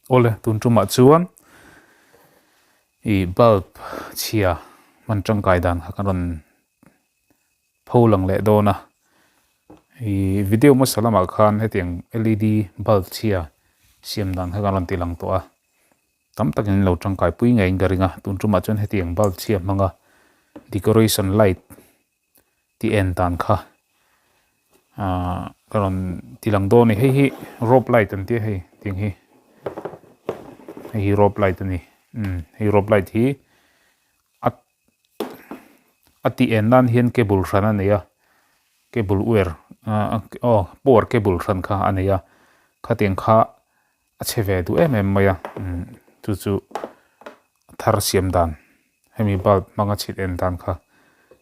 ole tun tuma chuan I bulb chhia man tangkaidan hakaron pholang le dona I video mo salama khan hetiang LED bulb chhia siam dan hakaron tilang to a tam takin lo tangkai pui ngai garinga tun tuma chuan hetiang bulb chhia manga decoration light ti en tan kha karon tilang do ni hei rope light an ti hei ting hi rope light ani hei rope light hi ati en nan hian cable ran ania cable wire power cable ran kha ania khateng kha acheve du maya chu thar siam dan hemi bulb manga chit en dan kha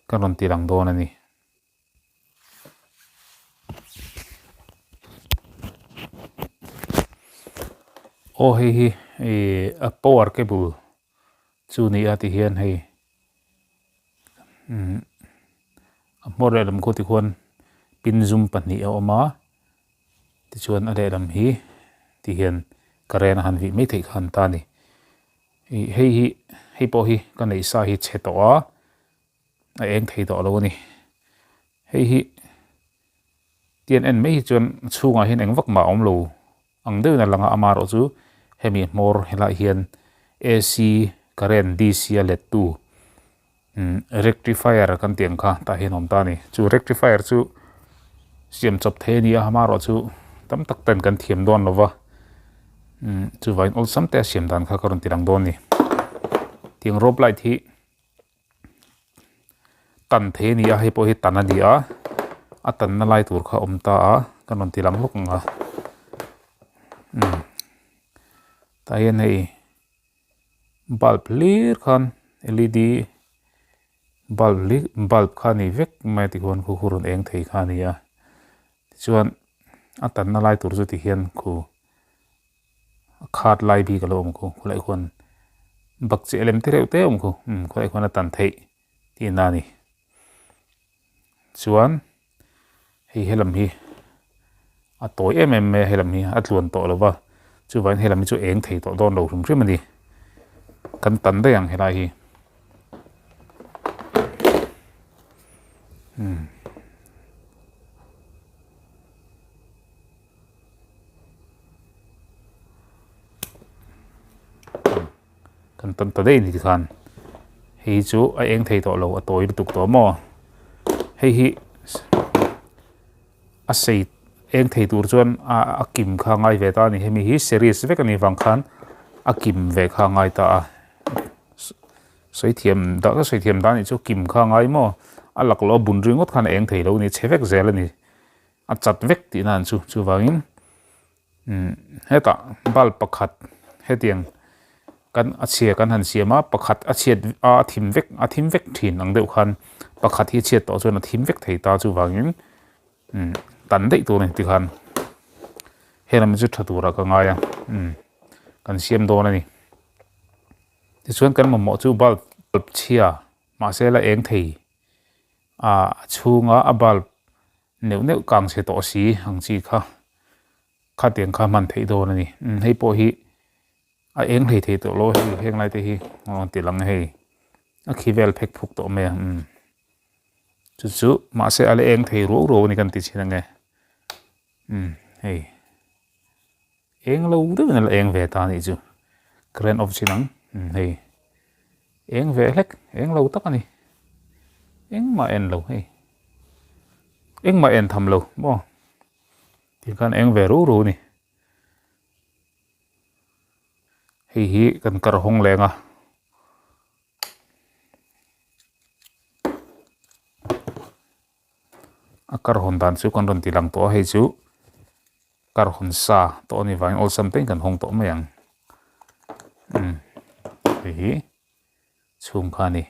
karon tilang don ani hei a power cable chu ni ati hian hei model lam ko ti khon pin zoom pani a oma ti chuan a lam hi ti hian karen han vi mai thei khan ta ni hei po hi kan nei sa hi che to a eng thei to lo ni hei tien en mai chuan chunga hin eng vak ma om lo ang de na langa amar o chu hemi mor hela hian AC karen DC let tu rectifier kan tiang kha ta hin om ta ni chu rectifier chu siam chop the ni a hamaro chu tam tak ten kan thiam don lova chu vain ol sam te siam dan kha karon tirang don ni tiang rope light hi tan the ni a hi po hi tan ani a tan na lai tur kha om ta a kanon tilang luk nga ta hian hei bulb clear khan LED bulb khani vek mai ti khon khu khurun eng thei khani a chuan atan na lai tur chu ti hian khu khat lai bi kalom khu khulai khon bak che lem te khu khulai khon atan thei ti na ni chuan hei helam hi a toy me helam hi a tluan to lova chu vain helam chu eng thei to don lo hrum hrim ani kan tan de yang helai hi kan tan ta dei ni khan hei chu a eng thei to lo a toy tuk to mo hei hi a sei eng thei tur chuan a kim kha ngai ve ta ni hemi hi series vek ani wang khan a kim ve kha ngai ta a soithiam da ni chu kim kha ngai mo alak lo bun ringot khan eng thei lo ni chevek zel ani a chat vek ti nan chu wangin heta bal pakhat hetiang kan achia kan han siama pakhat achiat a thim vek thin ang deuh khan pakhat hi chiat to chuan a thim vek thei ta chu wangin tan dei tu ni ti khan helam chu thatura ka ngaya kan siam do na ni ti chuan kan mo chu bulb chhia ma se la eng thei chunga a bulb neu kang se to si hang chi kha tiang kha man thei do na ni hei po hi a eng thei to lo hi heng lai te hi ti lang hei a khivel phek phuk to me chu ma se ale eng thei ro ni kan ti china nge hei eng lo de na eng ve ta ni chu kren of chinang hei eng ve lek eng lo tak ani eng ma en lo hei eng ma en tham lo mo ti kan eng ve ro ni hi kan kar hong lenga a kar hon dan chu kan ron tilang to hei chu kar hon sa to ni vain ol something kan hong to mayang hi chung khani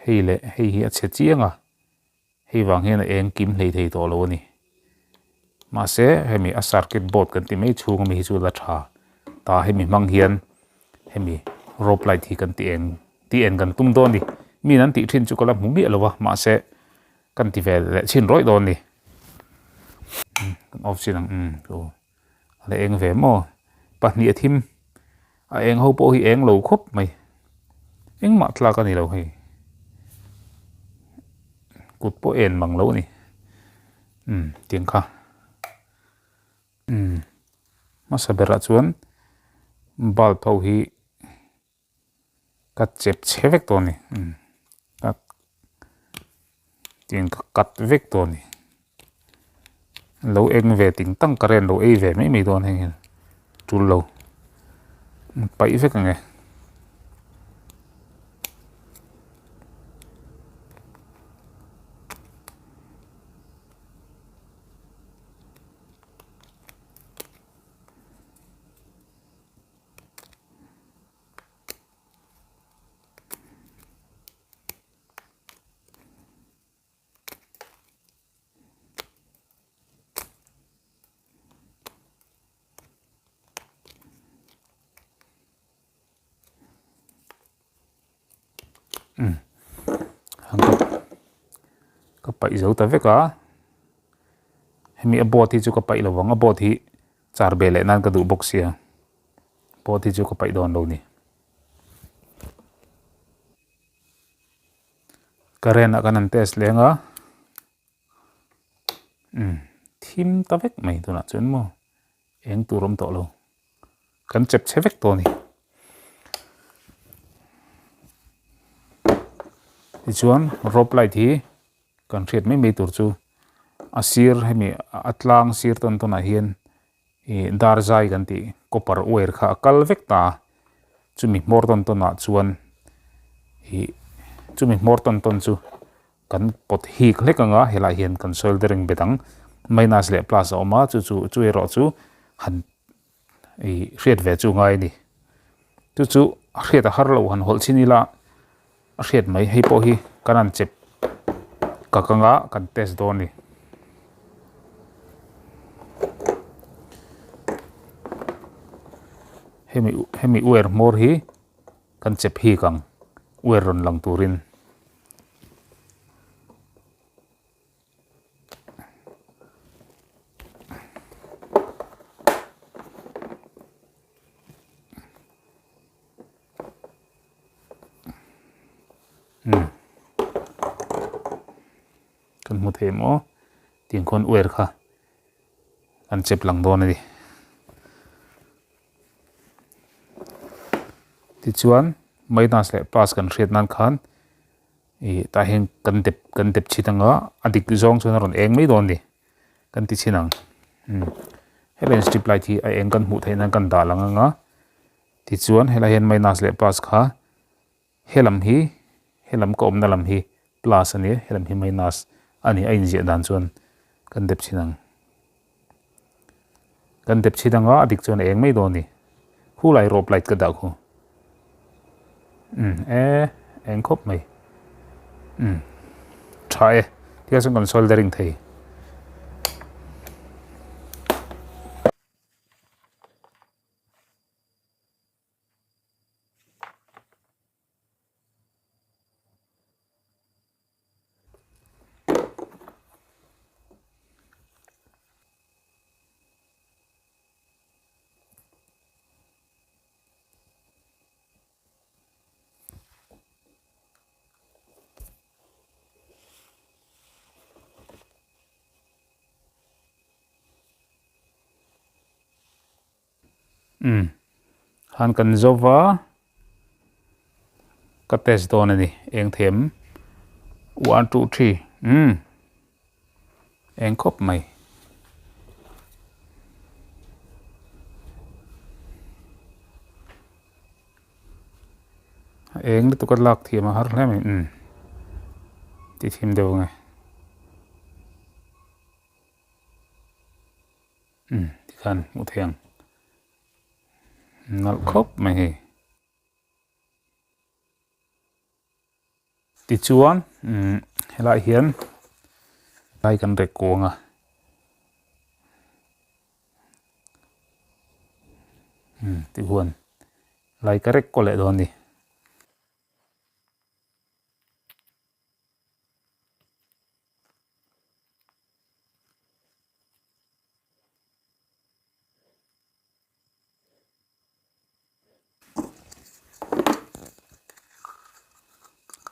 hei hi a che chianga hei wang hian eng kim thei to lo ni ma se hemi a circuit board kan ti mai chung mi chu la tha ta hemi mang hian hemi rope light hi kan ti en kan tum don ni mi nan ti thin chu kala mu mi lowa ma se kan ti vel chin roi don ni kan off chin ang là eng về mò bắt nia thim eng hô po hi eng lâu khop mày eng mặt là cái này lâu hay cụt po en bằng lâu này tiếng kha mà sao bây chuan bal thâu hi cắt chép chế vek to này cắt tiếng cắt vek to này lâu eng về tiếng tăng karen lâu về mấy mấy to này chu lâu bảy vek này cái bảy dấu ta vek cả mi abo thì chú cái bảy là vắng abo thì char bê lại nan cái đủ box ya abo thì chú cái bảy đòn đâu nè karen akan test lenga thim ta vek mai tu na chun mo eng turom to lo kan chep che vek to ni ti chuan rop lai thi kan riat mai tur chu asir hemi atlang sir ton ton a hian e dar zai kan ti copper wire kha kal vek ta chumi mor ton ton a chuan hi chumi mor ton ton chu kan pot hi khlek anga hela hian kan soldering betang minus le plus oma chu ero chu han e riat ve chu ngai ni chu riat a har lo han hol chini la riat mai hei po hi kanan chep kakanga kan test don ni hemi uer mor hi kan chep hi kang uer ron lang turin kan mu the mo tiếng con uer kha kan chep lang don ni ti chuan minus le plus kan riat nan khan e ta hen kan dep chitanga adik zong chuna ron eng mai don ni kan ti chinang helen strip light hi a eng kan mu theina kan da langa nga ti chuan hela hen minus le plus kha helam ko omna lam hi plus ani helam hi minus ani a in zia dan chuan kan dep chidanga adik chuan eng mai don ni hu lai rop light ka da khu eng khop mai try tia sang kan soldering thei han kan zova ka test don ani eng them 1 2 3 eng khop mai eng tu ka lak thiam har hle mai ti thim deu ngai ti khan mu thiang nal khop mai hi ti chuan helai hian lai kan rek konga ti huan lai ka rek ko le don ni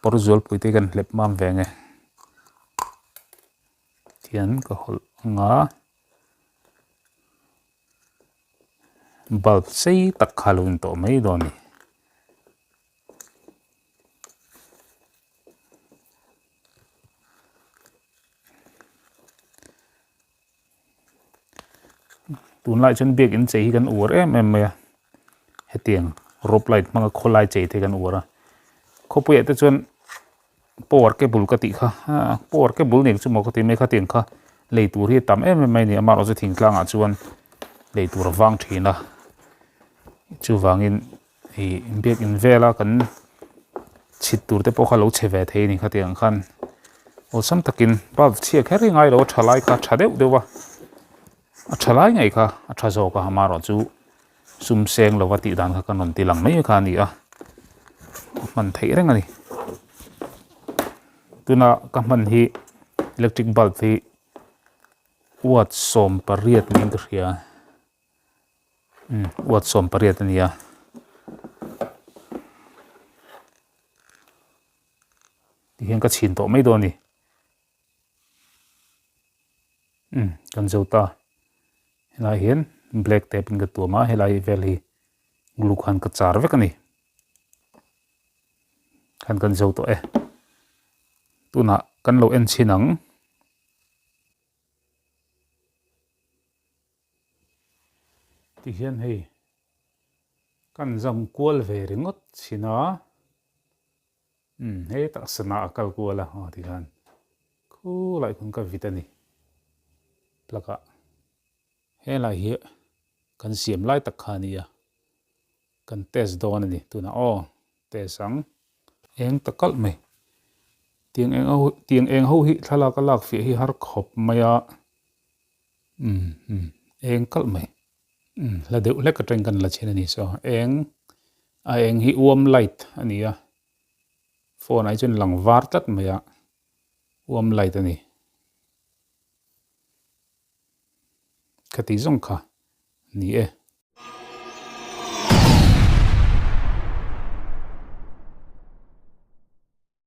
por zual pui te kan hlep mam ve nge tian ka hol nga bulb sei tak khalun to mai do ni tun lại chân biếc in chếกันuor em mày hết tiếng rope light mang kholai chế thếกันuor ko pu ete chun power ke bul ka ti kha power ke bul ni chu mo ka ti me kha tiếng kha lei tur hi tam em mai ni amar zo thing tlang a chuan lei tur wang thina chu wangin hi biếc in vela kan chit tur te po kha lo cheve the ni kha tiếng khan o sam takin ba chia khari ngai lo thalai kha thadeu dewa a thalai ngai kha a thazo ka hamaro chu sum seng lo wati dan kha kanon ti lang mai kha ni a man thei reng ani tuna ka man hi electric bulb hi watt som pariat ning ria watt som pariat ania ti hian ka chin to mai do ni kan zota helai hian black tape in ka tuama helai vel hi glue khan ka char vek ani kan zo to tuna kan lo en chinang ti hian hei kan zam kual ve ringot china hei ta sana akal kuala ha ti han khu lai kun ka vitani plaka helai hi kan siam lai tak khania kan test don ani tuna test ang eng takal mai tiếng eng ho hi thala ka lak fi hi har khop maya eng kal mai la deuh lek ateng kan la chen ani so eng hi warm light ania phone ai chen lang var tat maya warm light ani khati zong kha ni